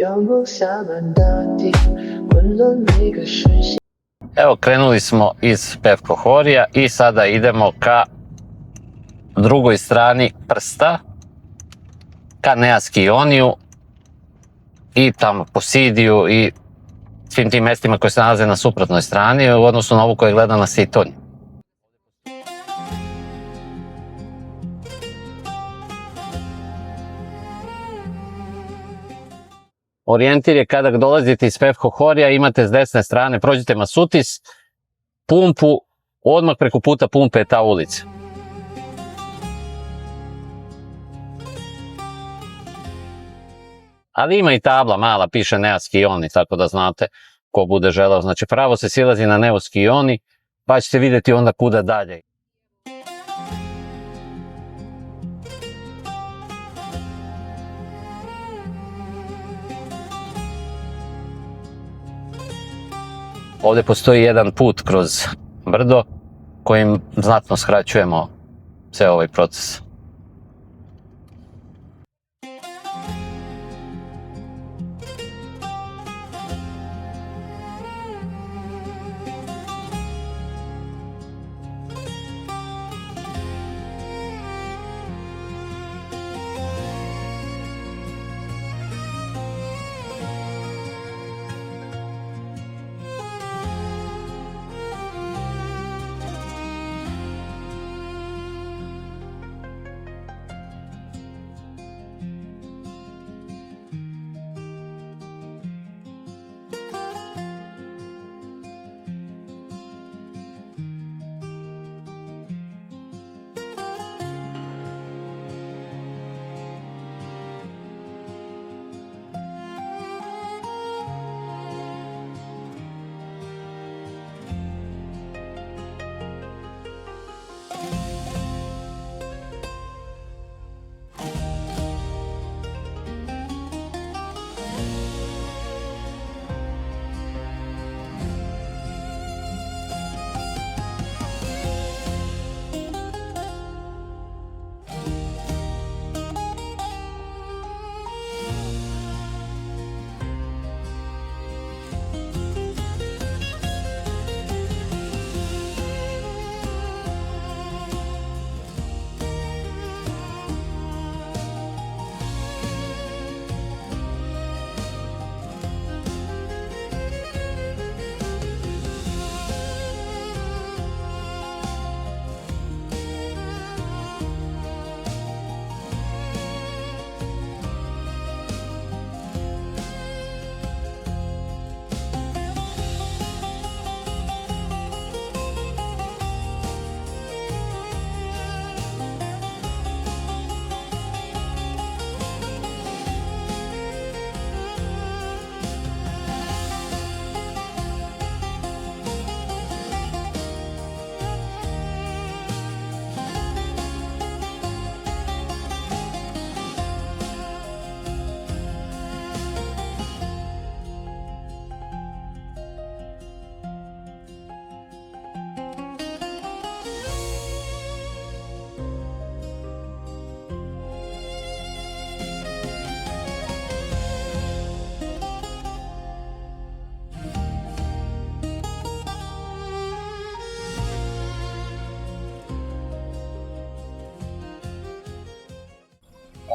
阳光洒满大地，温暖每个视线。Evo, krenuli smo iz Pevkohorija i sada idemo ka drugoj strani prsta, ka Neaskioniju i tamo Posidiju i svim tim mestima koje se nalaze na suprotnoj strani u odnosu na ovu koja gleda na Sitonj. Orijentir je kada dolazite iz Pevkohorija, imate s desne strane, prođete Masutis, pumpu, odmah preko puta pumpe je ta ulica. Ali ima i tabla mala, piše Neaskioni, tako da znate ko bude želeo. Znači pravo se silazi na Neaskioni, pa ćete vidjeti onda kuda dalje. Ovdje postoji jedan put kroz brdo kojim znatno skraćujemo ceo ovaj proces.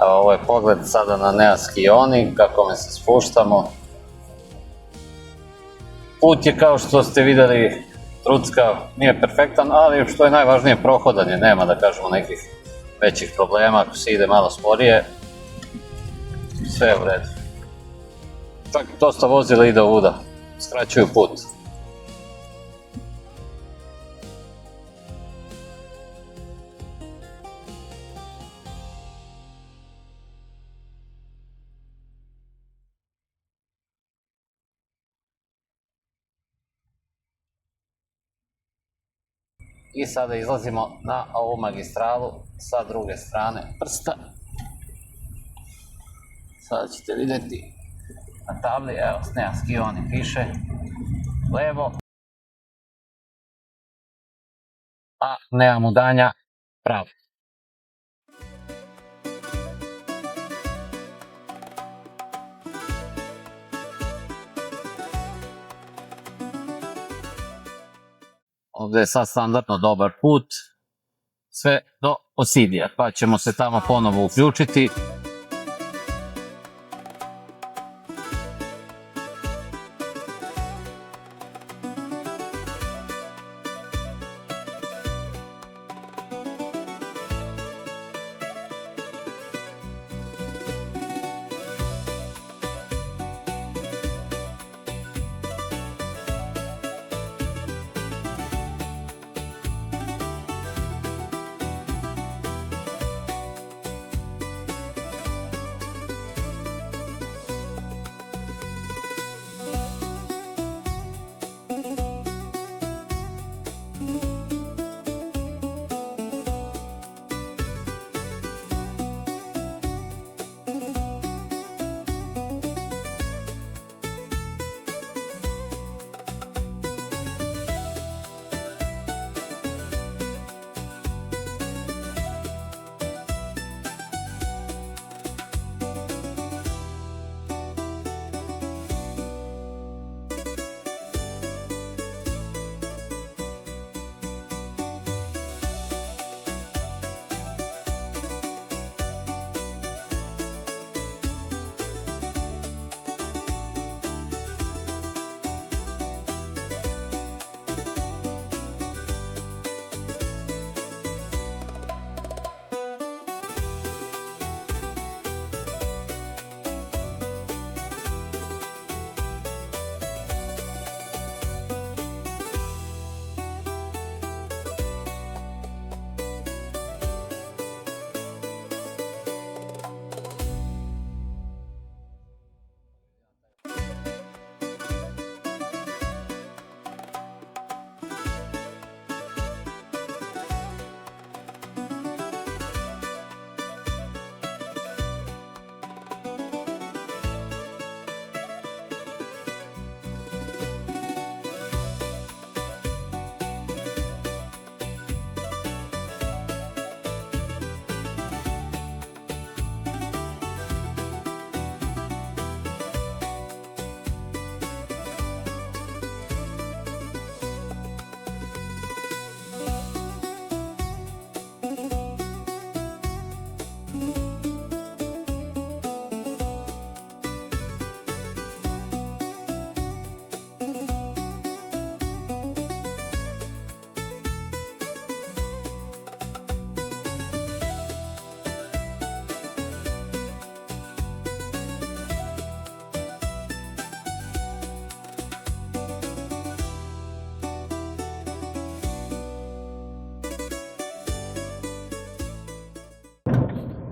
Ovo je pogled sada na Neaskioni, kako me se spuštamo. Put je, kao što ste vidjeli, truckav, nije perfektan, ali što je najvažnije, prohodan je, nema da kažemo nekih većih problema. Ako se ide malo sporije, sve je u redu. Čak dosta vozila ide ovuda, skraćuju put. I sada izlazimo na ovu magistralu sa druge strane prsta. Sada ćete vidjeti na tabli, evo, Neaskioni piše levo, a Neamudanja pravo. Ovdje je sad standardno dobar put, sve do Posidija, pa ćemo se tamo ponovo uključiti.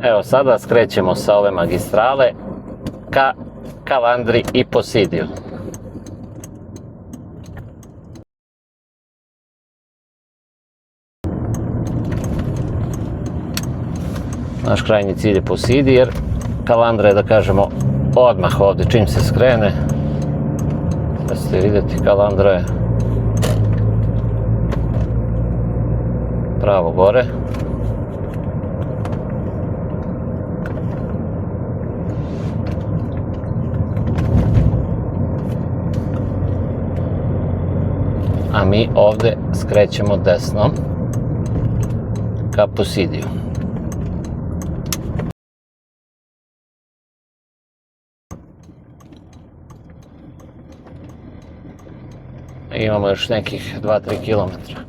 Evo sada skrećemo sa ove magistrale ka Kalandri i Posidiju. Naš krajnji cilj je Posidij jer Kalandra je, da kažemo, odmah ovdje čim se skrene. Da ćete vidjeti, Kalandra je pravo gore. A mi ovdje skrećemo desno ka Posidiju. Imamo još nekih 2-3 kilometra.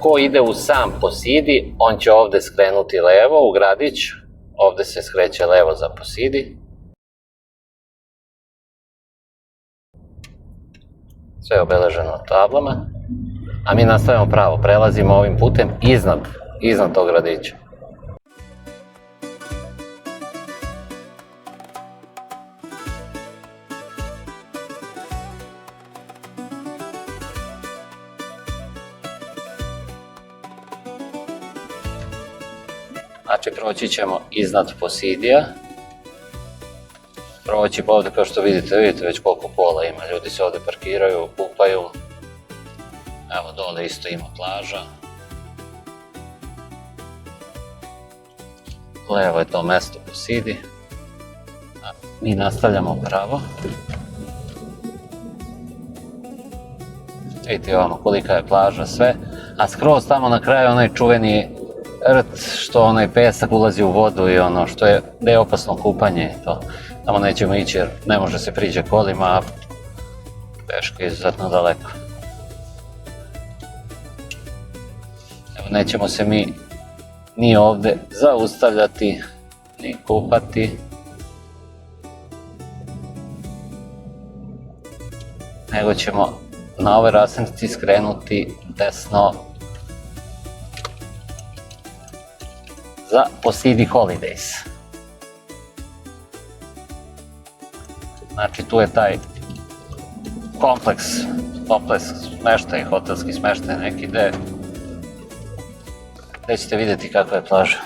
ko ide u sam Posidi, on će ovde skrenuti levo u gradić. Ovde se skreće levo za Posidi. Sve je obeleženo tablama. A mi nastavljamo pravo, prelazimo ovim putem iznad tog gradića. Znači, proći ćemo iznad Posidija. Proći pa ovde, kao što vidite već koliko pola ima, ljudi se ovde parkiraju, kupaju. Evo, dole isto ima plaža. Levo je to mesto Posidi. Mi nastavljamo pravo. Vidite ovamo kolika je plaža, sve. A skroz tamo na kraju onaj čuveni rt, što onaj pesak ulazi u vodu i ono što je, da je opasno kupanje i to. Tamo nećemo ići jer ne može se priđe kolima, a peške je izuzetno daleko. Evo, nećemo se mi ni ovde zaustavljati, ni kupati. Nego ćemo na ovoj raskrsnici skrenuti desno za Posidi Holidays. Znači, tu je taj kompleks smeštaj, hotelski smeštaj neki, gde ćete vidjeti kakva je plaža.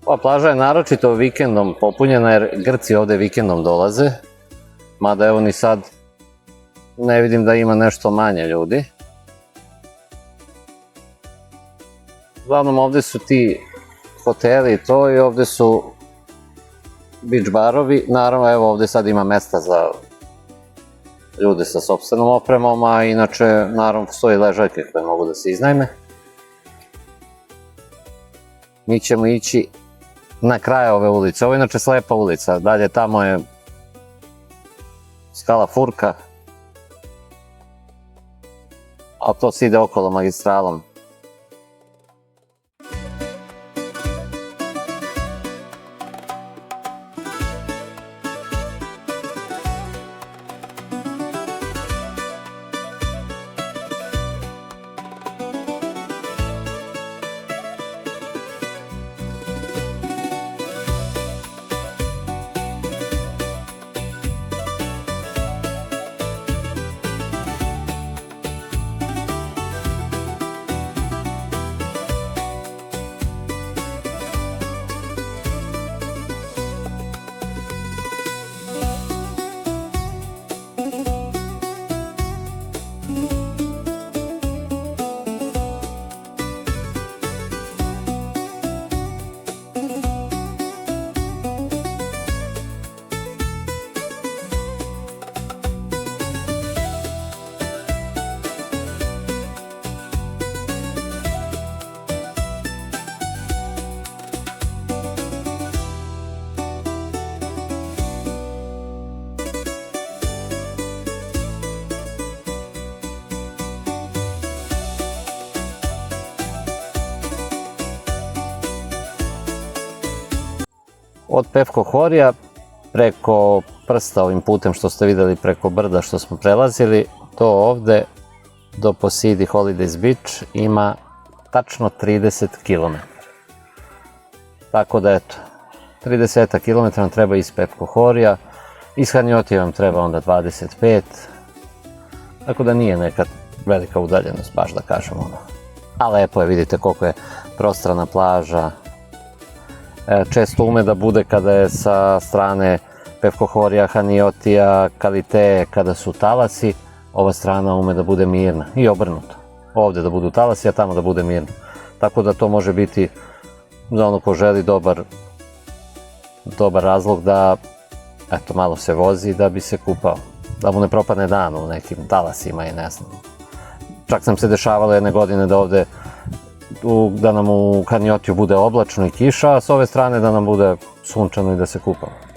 Ova plaža je naročito vikendom popunjena jer Grci ovde vikendom dolaze, mada evo ni sad ne vidim da ima nešto manje ljudi. Uglavnom ovde su ti hoteli i to, i ovde su beach barovi. Naravno, evo ovde sad ima mesta za ljude sa sopstvenom opremom, a inače naravno postoji ležaljke koje mogu da se iznajme. Mi ćemo ići na kraj ove ulice. Ovo je inače slepa ulica, dalje tamo je Skala Furka, a to se ide okolo magistralom. od Pevkohorija preko prsta ovim putem što ste vidjeli preko brda što smo prelazili, to ovde do Posidi Holidays Beach ima tačno 30 km. Tako da eto, 30 km nam treba iz Pevkohorija, iz Hanjotije vam treba onda 25, tako da nije neka velika udaljenost, baš da kažemo ono. A lepo je, vidite koliko je prostrana plaža. Često ume da bude kada je sa strane Pevkohorija, Hanjotija, Kalite, kada su talasi, ova strana ume da bude mirna i obrnuto. Ovde da budu talasi, a tamo da bude mirno. Tako da to može biti za ono ko želi dobar razlog da eto, malo se vozi da bi se kupao. Da mu ne propadne dan u nekim talasima i ne znam. Čak nam se dešavalo jedne godine da ovde da nam u Hanjotiju bude oblačno i kiša, a s ove strane da nam bude sunčano i da se kupamo.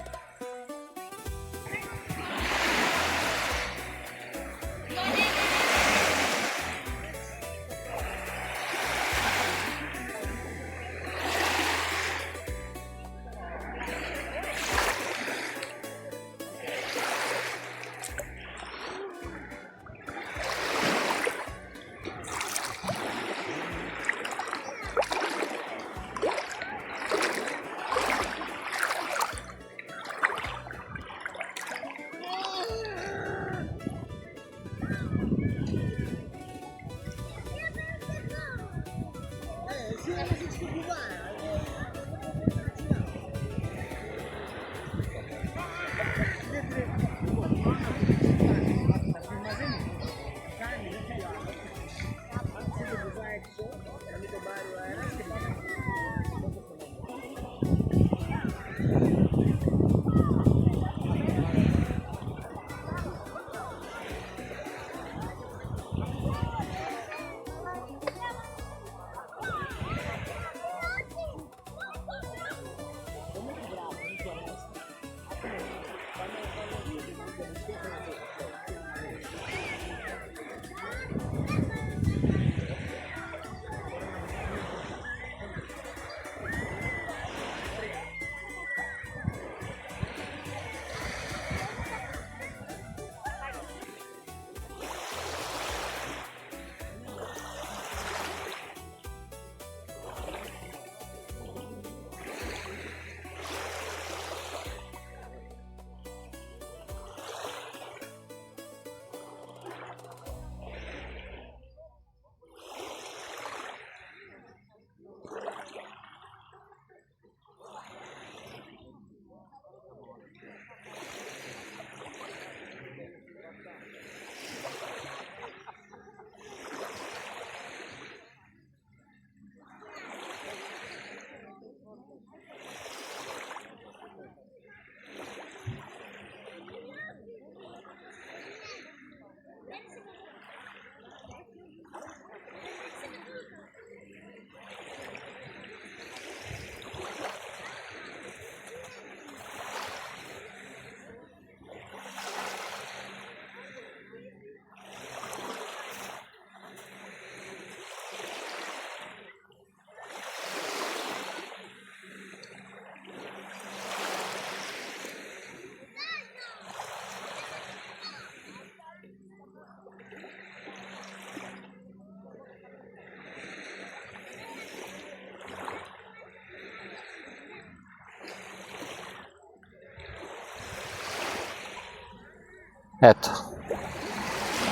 Eto,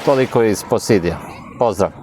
toliko iz Posidija. Pozdrav!